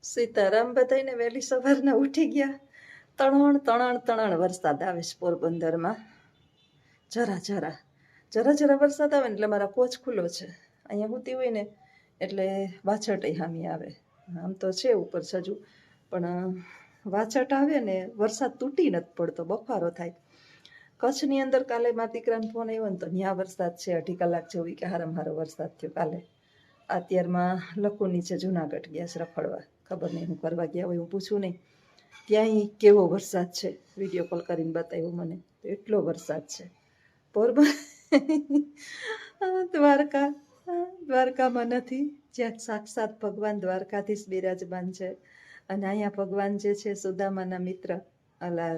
સીતારામ બધાને વહેલી સવારના ઉઠી ગયા. તણણ તણણ તણણ વરસાદ આવે છે પોરબંદરમાં. જરા જરા જરા જરા વરસાદ આવે ને એટલે મારા કોચ ખુલ્લો છે. અહીંયા હુતી હોય ને એટલે વાછટ હામી આવે. આમ તો છે ઉપર સજુ, પણ વાછટ આવે ને વરસાદ તૂટી નથી પડતો, બફારો થાય. કચ્છની અંદર કાલે મારા દીકરાને ફોન આવ્યો ને તો ત્યાં વરસાદ છે 2.5 કલાક જેવું, કે હારામ હારો વરસાદ થયો કાલે. અત્યારમાં લખો નીચે જુનાગઢ ગયા છે રખડવા, ખબર નહીં હું કરવા ગયા હોય, હું પૂછું નહીં. ત્યાંય કેવો વરસાદ છે, વિડીયો કોલ કરીને બતાવ્યો મને, તો એટલો વરસાદ છે. દ્વારકા દ્વારકામાં નથી, જ્યાં સાક્ષાત ભગવાન દ્વારકાધીશ બિરાજમાન છે. અને અહીંયા ભગવાન જે છે સુદામાના મિત્ર, અલા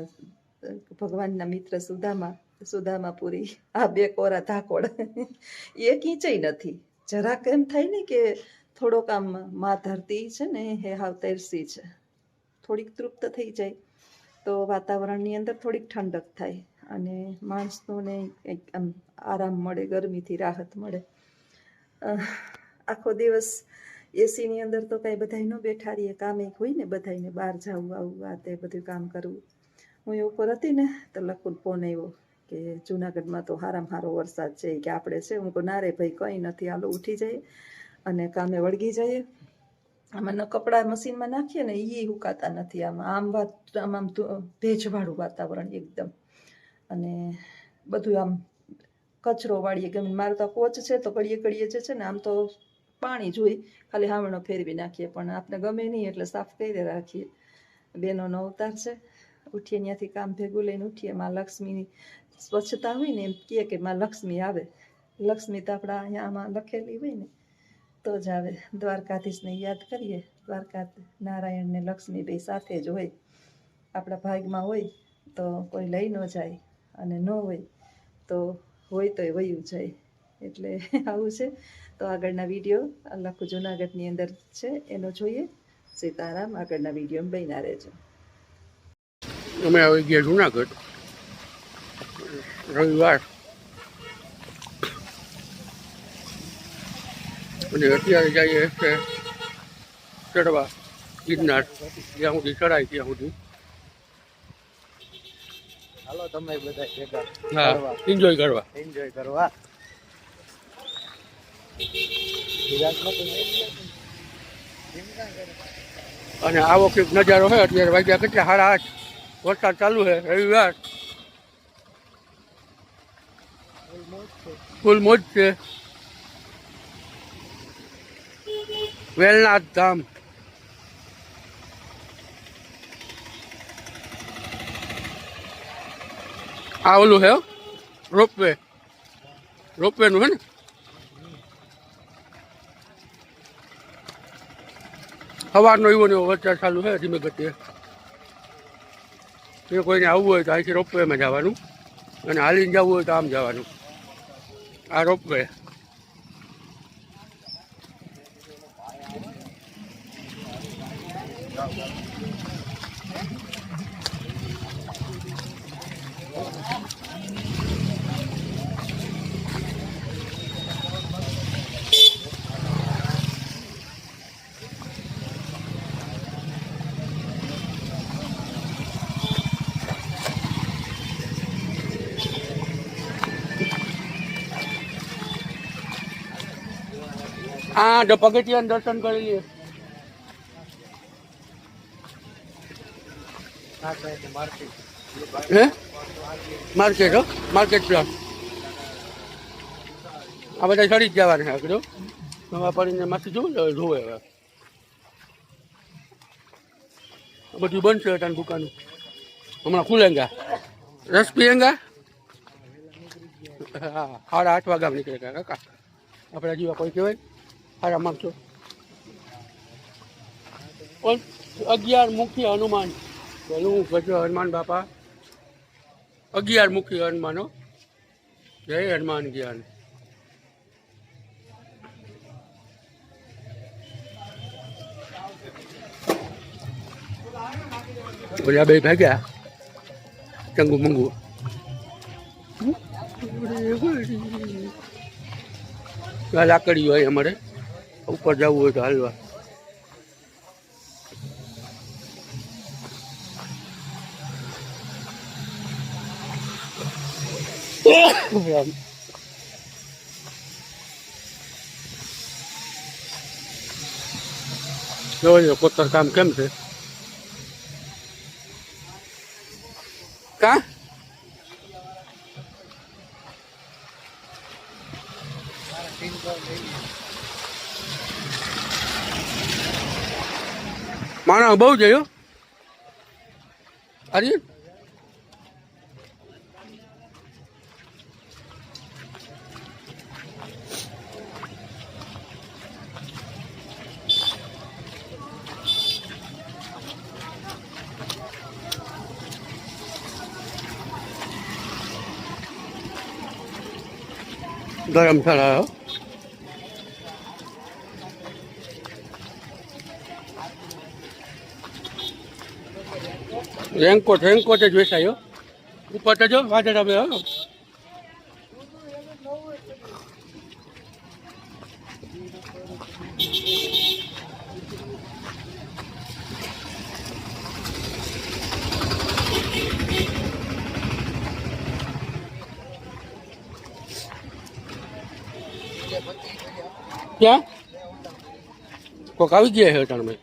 ભગવાનના મિત્ર સુદામાપુરી, આ બે કોરા ધાકોડ એ કીચય નથી. જરાક એમ થાય ને કે થોડોક આમ મા ધરતી છે ને એ હાવ તરસી છે, થોડીક તૃપ્ત થઈ જાય તો વાતાવરણની અંદર થોડીક ઠંડક થાય અને માણસોને કંઈક આમ આરામ મળે, ગરમીથી રાહત મળે. આખો દિવસ એસીની અંદર તો કાંઈ બધાય ન બેઠા રહીએ, કામે હોય ને બધાને, બહાર જવું આવું આ તે બધું કામ કરવું. હું એ ઉપર હતી ને તો લખુન ફોન આવ્યો કે જુનાગઢમાં તો હારામ હારો વરસાદ છે, કે આપણે છે. હું કહું ના રે ભાઈ કંઈ નથી, હાલો ઉઠી જઈએ અને કામે વળગી જઈએ. આમાં કપડાં મશીનમાં નાખીએ ને એ હુકાતા નથી. આમ ભેજવાળું વાતાવરણ એકદમ, અને બધું આમ કચરો વાળીએ ગમે. મારું તો કોચ છે તો કડીએ કડીએ જે છે ને આમ તો પાણી જોઈ ખાલી હાવણો ફેરવી નાખીએ, પણ આપણે ગમે નહીં એટલે સાફ કરી રાખીએ. બેનોનો અવતાર છે, ઉઠીએ ત્યાંથી કામ ભેગું લઈને ઉઠીએ. માં લક્ષ્મીની સ્વચ્છતા હોય ને એમ કહે કે માં લક્ષ્મી આવે. લક્ષ્મી તો આપણા અહીંયા આમાં લખેલી હોય ને તો જ આવે. દ્વારકાધીશને યાદ કરીએ, દ્વારકા નારાયણ ને લક્ષ્મી બે સાથે જ હોય. આપણા ભાગમાં હોય તો કોઈ લઈ ન જાય, અને ન હોય તો હોય તોય વયું જાય. એટલે આવું છે. તો આગળના વિડીયો લખું જુનાગઢની અંદર છે એનો જોઈએ. સીતારામ. આગળના વિડીયોમાં બન્યા રહેજો. અમે આવી ગયા જુનાગઢ રવિવાર, અને અત્યારે જઈએ છે ચડવા ગિરનાર. જ્યાં સુધી ચડાય ત્યાં સુધી હાલો તમે બધા ભેગા. હા, એન્જોય કરવા. અને આવો કંઈક નજારો છે. અત્યારે વાગ્યા કેટલા 8:30, વરસાદ ચાલુ છે. રવિવાર, ફૂલ મોજ છે. વેલનાથ ધામ. આ ઓલું છે રોપવે, રોપવેનું છે ને. સવારનો એવો ને એવો વરસાદ ચાલુ છે, ધીમે ગતિએ. એ કોઈને આવવું હોય તો અહીંથી રોપવેમાં જવાનું, અને હાલીને જવું હોય તો આમ જવાનું. આ રોપવે. આ પગથિયાના દર્શન કરી લઈએ. હે માર્કેટ, હો માર્કેટ પ્લાસ. આ બધા ચડી જ જવાના છે આગળ. નવા પડીને માથું જોવું ને જોવે. હવે બધું બનશે ત્યાં દુકાનું. હમણાં ખુલેંગા, રસ પીએંગા. હા, 8:30 વાગ્યા નીકળે કાકા. આપણા જેવા કોઈ કહેવાય સારા માણસો. 11 મુખી હનુમાન. પેલું ગજો હનુમાન બાપા, 11 મુખી હનુમાનો. જય હનુમાન જ્ઞાન. બોલ્યા બે ભાગ્યા ચંગુ મંગુ. લાકડી હોય અમારે, ઉપર જવું હોય તો હાલવા. જોઈ કોતર કામ કેમ છે કા માણસ બહુ જયો અરે ધર્મશાળા રેનકોટ રેનકોટ જ વેચાયો ઉપર તો જો વાદળ આવે ક્યાં કોક આવી ગયા છે તમે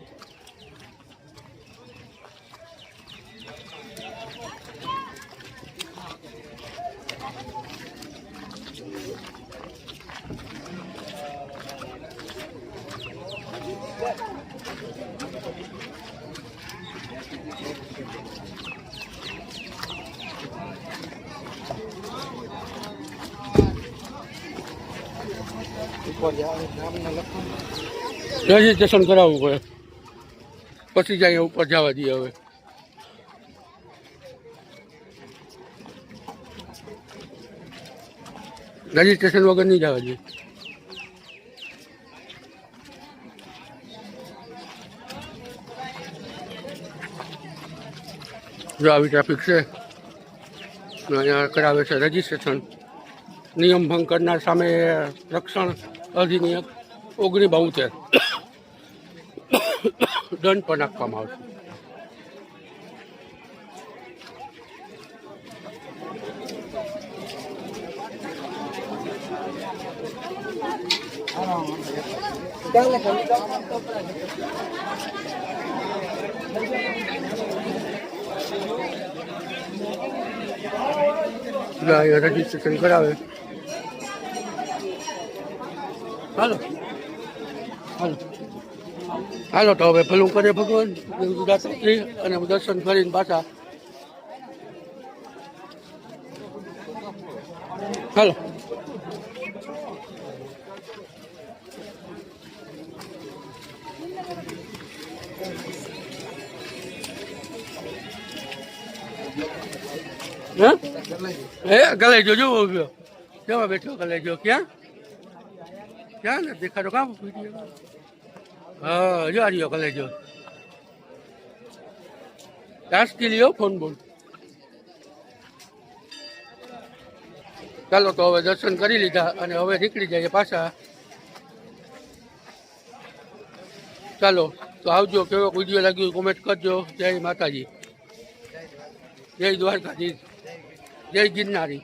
રજીસ્ટ્રેશન કરાવવું પડે પછી જાય ઉપર જવા દઈએ હવે રજીસ્ટ્રેશન વગર નહીં જવા દઈએ જો આવી ટ્રાફિક છે અહીંયા કરાવે છે રજીસ્ટ્રેશન નિયમ ભંગ કરનાર સામે રક્ષણ અધિનિયમ 1972 દંડ પણ આપવામાં આવશે રજીસ્ટ્રેશન કરાવે હાલો હાલો હાલો તો હવે ભલું કરે ભગવાન દાતાશ્રી અને દર્શન કરીને પાછા હાલો ગલે જો જોવો ગયો જવા બેઠો ગલે જો ક્યાં ક્યાં ને દેખાડો કામ હા જો આવ્યો ગલે જો ટાસ્કી લ્યો ફોન બોલ ચાલો તો હવે દર્શન કરી લીધા અને હવે નીકળી જાય પાછા ચાલો તો આવજો કેવો વિડીયો લાગ્યો કોમેન્ટ કરજો જય માતાજી જય દ્વારકાધીશ જય ગિરનારી